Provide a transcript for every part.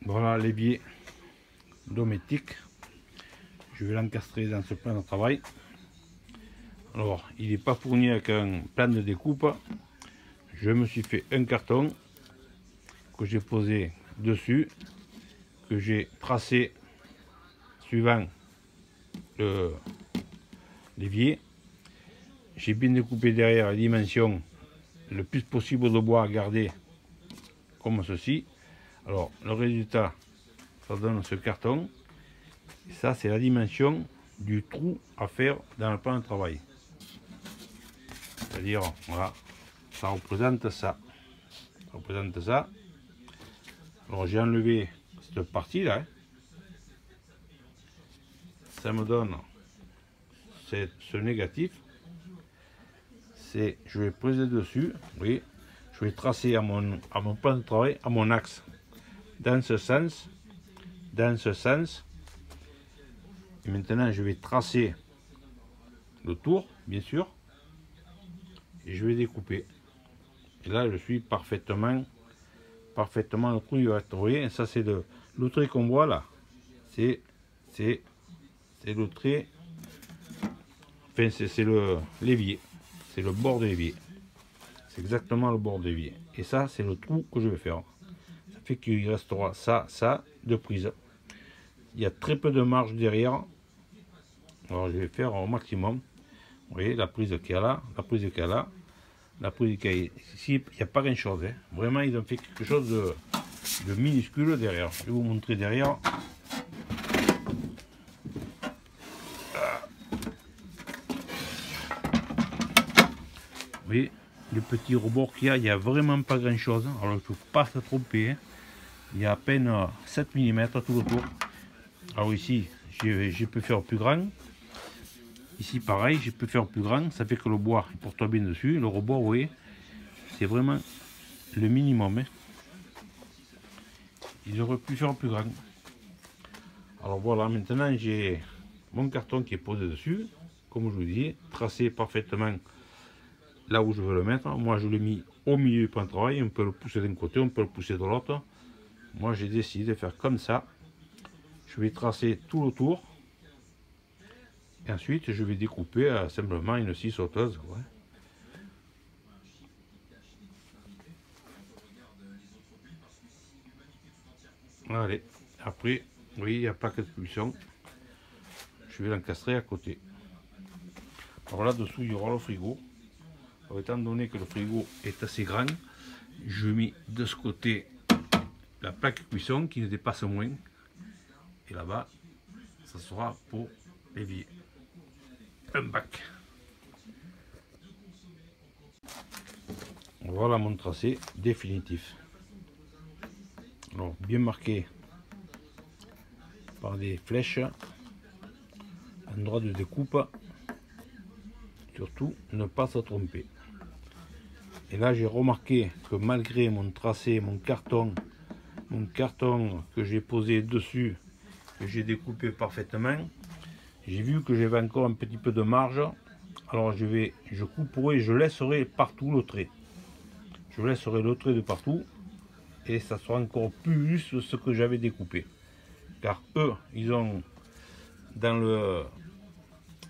Voilà l'évier Dometic. Je vais l'encastrer dans ce plan de travail. Alors, il n'est pas fourni avec un plan de découpe. Je me suis fait un carton que j'ai posé dessus, que j'ai tracé suivant l'évier. J'ai bien découpé derrière les dimensions, le plus possible de bois à garder comme ceci. Alors le résultat, ça donne ce carton. Et ça, c'est la dimension du trou à faire dans le plan de travail. C'est-à-dire, voilà, ça représente ça. Ça représente ça. Alors j'ai enlevé cette partie là. Ça me donne ce négatif. Je vais peser dessus, oui, je vais tracer à mon plan de travail, à mon axe, dans ce sens, et maintenant je vais tracer le tour, bien sûr, et je vais découper. Et là je suis parfaitement le trou il va être, vous voyez, ça c'est le trait qu'on voit là, c'est le trait, enfin c'est l'évier. C'est le bord de l'évier. C'est exactement le bord de l'évier. Et ça, c'est le trou que je vais faire. Ça fait qu'il restera ça de prise. Il y a très peu de marge derrière. Alors je vais faire au maximum. Vous voyez, la prise qu'il y a là, la prise qu'il y a là, la prise qu'il y a ici, il n'y a pas grand chose. Hein. Vraiment, ils ont fait quelque chose de minuscule derrière. Je vais vous montrer derrière. Vous voyez, le petit rebord qu'il y a, il n'y a vraiment pas grand chose. Alors il ne faut pas se tromper. Hein. Il y a à peine 7 mm tout le tour. Alors ici, je peux faire plus grand. Ici pareil, je peux faire plus grand. Ça fait que le bois il porte bien dessus. Le rebord, vous voyez, c'est vraiment le minimum. Hein. Ils auraient pu faire plus grand. Alors voilà, maintenant j'ai mon carton qui est posé dessus. Comme je vous dis, tracé parfaitement là où je veux le mettre. Moi je l'ai mis au milieu du plan de travail, on peut le pousser d'un côté, on peut le pousser de l'autre. Moi j'ai décidé de faire comme ça. Je vais tracer tout le tour. Et ensuite je vais découper simplement une scie sauteuse. Ouais. Allez, après, oui, il y a pas que de cuisson. Je vais l'encastrer à côté. Alors là-dessous, il y aura le frigo. Alors, étant donné que le frigo est assez grand, je mets de ce côté la plaque cuisson qui ne dépasse moins. Et là-bas, ça sera pour l'évier. Un bac. Voilà mon tracé définitif. Alors, bien marqué par des flèches, endroit de découpe. Surtout, ne pas se tromper. Et là, j'ai remarqué que malgré mon tracé, mon carton que j'ai posé dessus, que j'ai découpé parfaitement, j'ai vu que j'avais encore un petit peu de marge. Alors je couperai, je laisserai partout le trait. Je laisserai le trait de partout et ça sera encore plus juste ce que j'avais découpé. Car eux, ils ont, en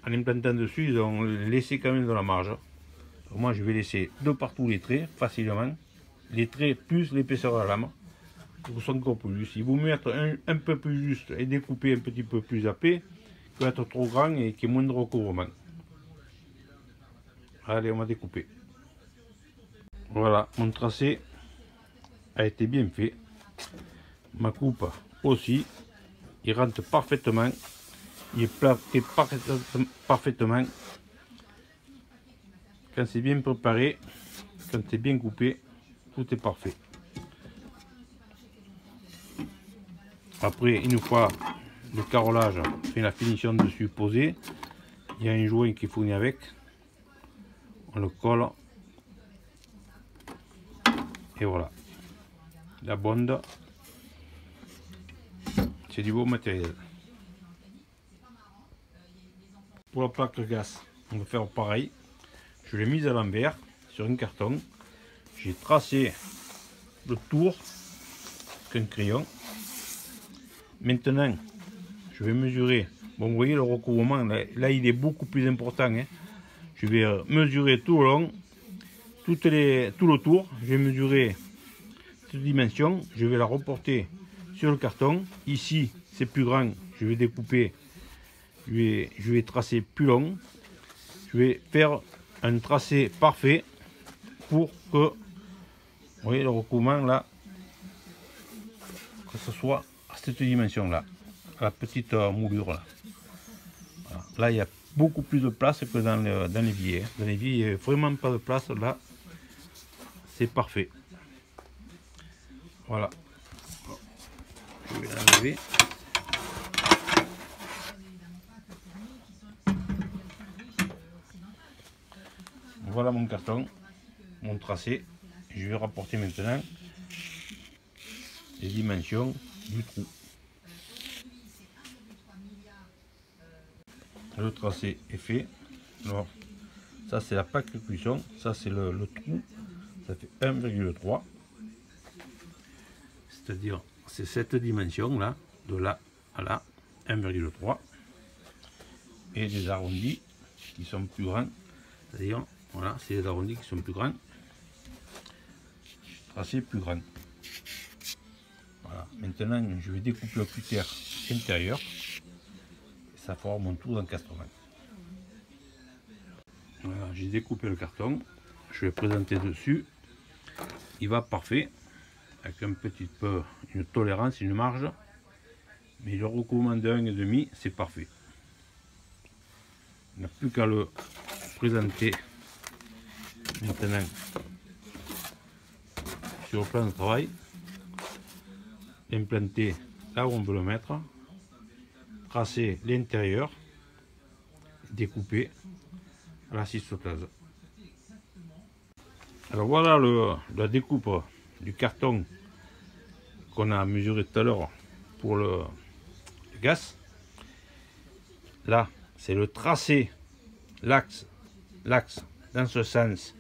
implantant dessus, ils ont laissé quand même de la marge. Alors moi, je vais laisser de partout les traits, facilement. Les traits plus l'épaisseur de la lame. Pour que ce soit encore plus juste. Il vaut mieux être un peu plus juste et découper un petit peu plus épais que être trop grand et qu'il y ait moins de recouvrement. Allez, on va découper. Voilà, mon tracé a été bien fait. Ma coupe aussi. Il rentre parfaitement. Il est plat et parfaitement. Quand c'est bien préparé, quand c'est bien coupé, tout est parfait. Après, une fois le carrelage et la finition dessus posée, il y a un joint qui est fourni avec. On le colle. Et voilà. La bonde. C'est du beau matériel. Pour la plaque gaz, on va faire pareil. Je l'ai mise à l'envers sur un carton. J'ai tracé le tour avec un crayon. Maintenant, je vais mesurer. Bon, vous voyez le recouvrement, là il est beaucoup plus important. Hein. Je vais mesurer tout le long, tout le tour. Je vais mesurer cette dimension. Je vais la reporter sur le carton. Ici, c'est plus grand. Je vais découper. Je vais tracer plus long. Je vais faire un tracé parfait pour que, vous voyez, le recouvrement là, que ce soit à cette dimension là, la petite moulure là. Voilà. Là, il y a beaucoup plus de place que dans l'évier. Dans l'évier, il n'y a vraiment pas de place. Là, c'est parfait. Voilà. Je vais l'enlever. Voilà mon carton, mon tracé. Je vais rapporter maintenant les dimensions du trou. Le tracé est fait. Alors, ça c'est la plaque de cuisson, ça c'est le trou, ça fait 1,3. C'est-à-dire, c'est cette dimension là, de là à là, 1,3. Et des arrondis qui sont plus grands, c'est-à-dire, voilà, c'est les arrondis qui sont plus grands. Tracé plus grand. Voilà, maintenant je vais découper le cutter intérieur. Ça fera mon tour d'encastrement. Voilà, j'ai découpé le carton. Je vais présenter dessus. Il va parfait. Avec un petit peu, une tolérance, une marge. Mais le recouvrement de 1,5, c'est parfait. On n'a plus qu'à le présenter maintenant sur le plan de travail. L'implanter là où on veut le mettre. Tracer l'intérieur. Découper à la scie sauteuse. Alors voilà la découpe du carton qu'on a mesuré tout à l'heure pour le gaz. Là, c'est le tracé, l'axe dans ce sens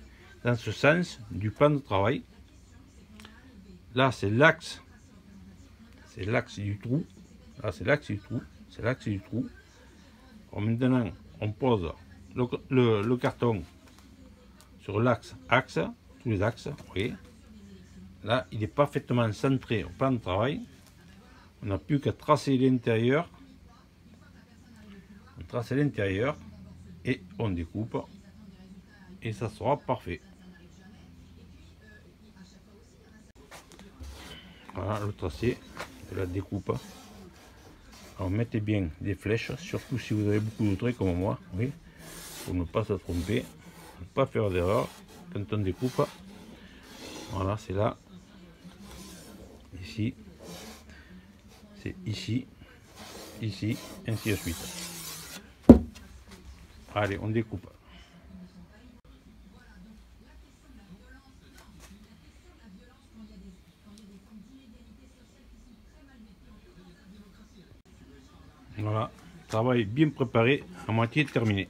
du plan de travail. Là, c'est l'axe du trou. Là, c'est l'axe du trou. C'est l'axe du trou. Alors maintenant, on pose le carton sur l'axe, tous les axes, vous voyez. Là, il est parfaitement centré au plan de travail. On n'a plus qu'à tracer l'intérieur. On trace l'intérieur et on découpe. Et ça sera parfait. Voilà le tracé de la découpe. Alors mettez bien des flèches, surtout si vous avez beaucoup de traits comme moi, oui, pour ne pas se tromper, ne pas faire d'erreur quand on découpe. Voilà, c'est là, ici, c'est ici, ici, ainsi de suite. Allez, on découpe. Voilà, travail bien préparé, à moitié terminé.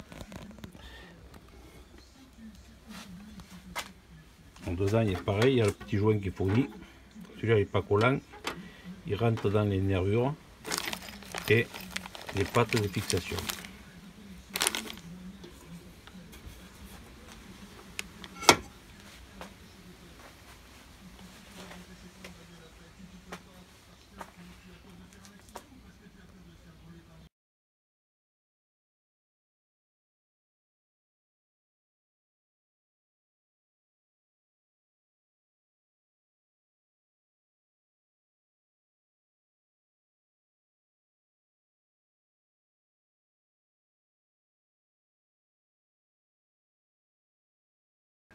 En dedans, il est pareil, il y a le petit joint qui est fourni. Celui-là n'est pas collant, il rentre dans les nervures et les pattes de fixation.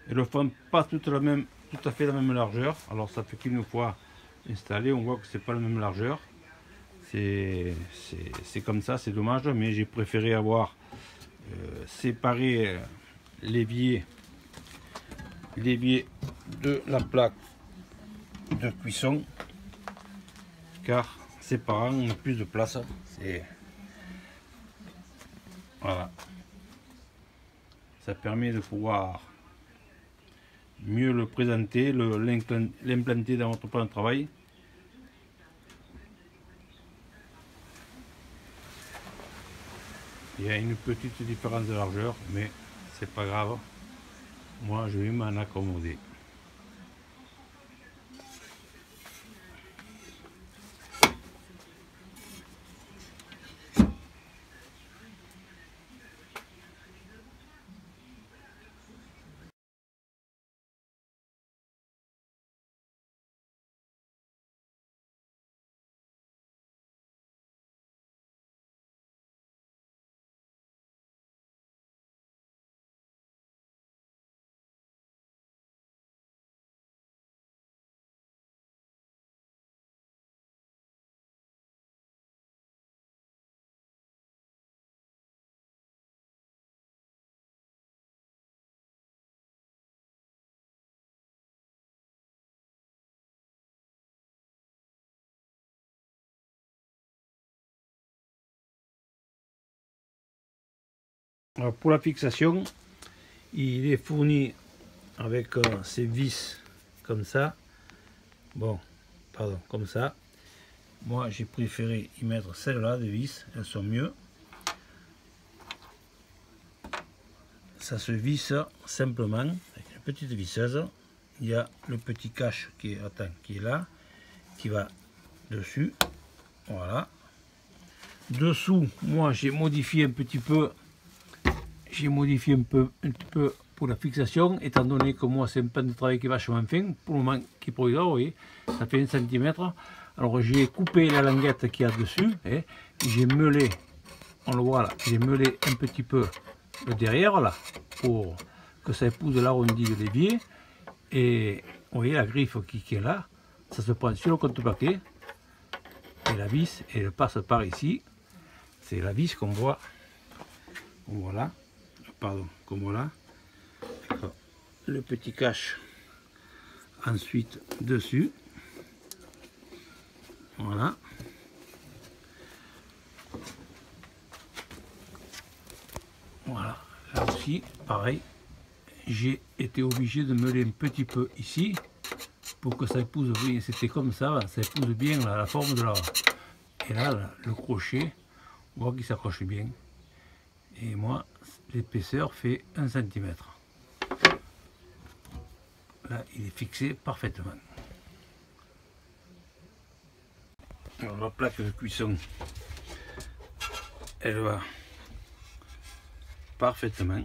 Elles ne font pas tout à fait la même largeur. Alors ça fait qu'une fois installé, on voit que c'est pas la même largeur. C'est comme ça, c'est dommage, mais j'ai préféré avoir séparé l'évier de la plaque de cuisson, car séparant on a plus de place. Voilà, ça permet de pouvoir mieux le présenter, l'implanter dans votre plan de travail. Il y a une petite différence de largeur, mais c'est pas grave. Moi, je vais m'en accommoder. Alors pour la fixation, il est fourni avec ces vis comme ça. Bon, pardon, comme ça. Moi, j'ai préféré y mettre celles-là de vis, elles sont mieux. Ça se visse simplement avec une petite visseuse. Il y a le petit cache qui est là, qui va dessus. Voilà. Dessous, moi, j'ai modifié un petit peu. J'ai modifié un petit peu pour la fixation, étant donné que moi, c'est un pan de travail qui est vachement fin, pour le moment, qui est provisoire, vous voyez, ça fait 1 cm. Alors, j'ai coupé la languette qu'il y a dessus, et j'ai meulé, on le voit là, j'ai meulé un petit peu le derrière, là, pour que ça épouse l'arrondi de l'évier. Et vous voyez la griffe qui est là, ça se prend sur le contreplaqué, et la vis, et elle passe par ici. C'est la vis qu'on voit, voilà. Pardon, comme voilà, le petit cache ensuite dessus, voilà, voilà, là aussi pareil, j'ai été obligé de meuler un petit peu ici pour que ça épouse bien, c'était comme ça épouse bien la forme de la, et là le crochet, on voit qu'il s'accroche bien, et moi l'épaisseur fait 1 cm. Là, il est fixé parfaitement. Alors, la plaque de cuisson, elle va parfaitement.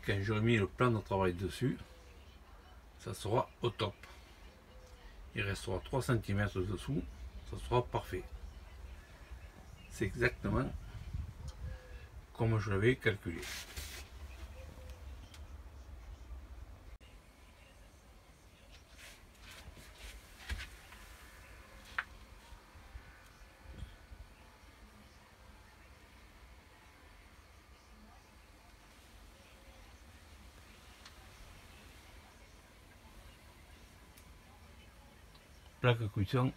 Quand j'aurai mis le plan de travail dessus, ça sera au top. Il restera 3 cm dessous, ça sera parfait. C'est exactement comme je l'avais calculé. Plaque de cuisson,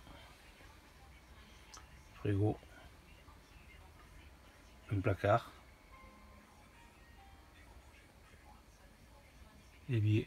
frigo, un placard, évier.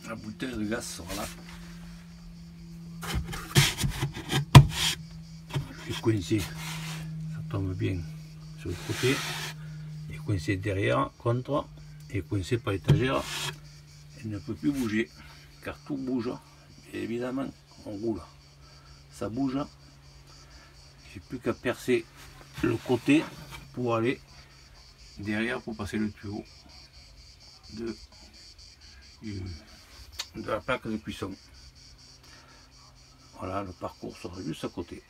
La bouteille de gaz sera là. Je vais coincer, ça tombe bien sur le côté, et coincé derrière, contre, et coincé par l'étagère. Elle ne peut plus bouger, car tout bouge, et évidemment on roule, ça bouge. J'ai plus qu'à percer le côté pour aller derrière pour passer le tuyau de la plaque de cuisson. Voilà, le parcours sera juste à côté.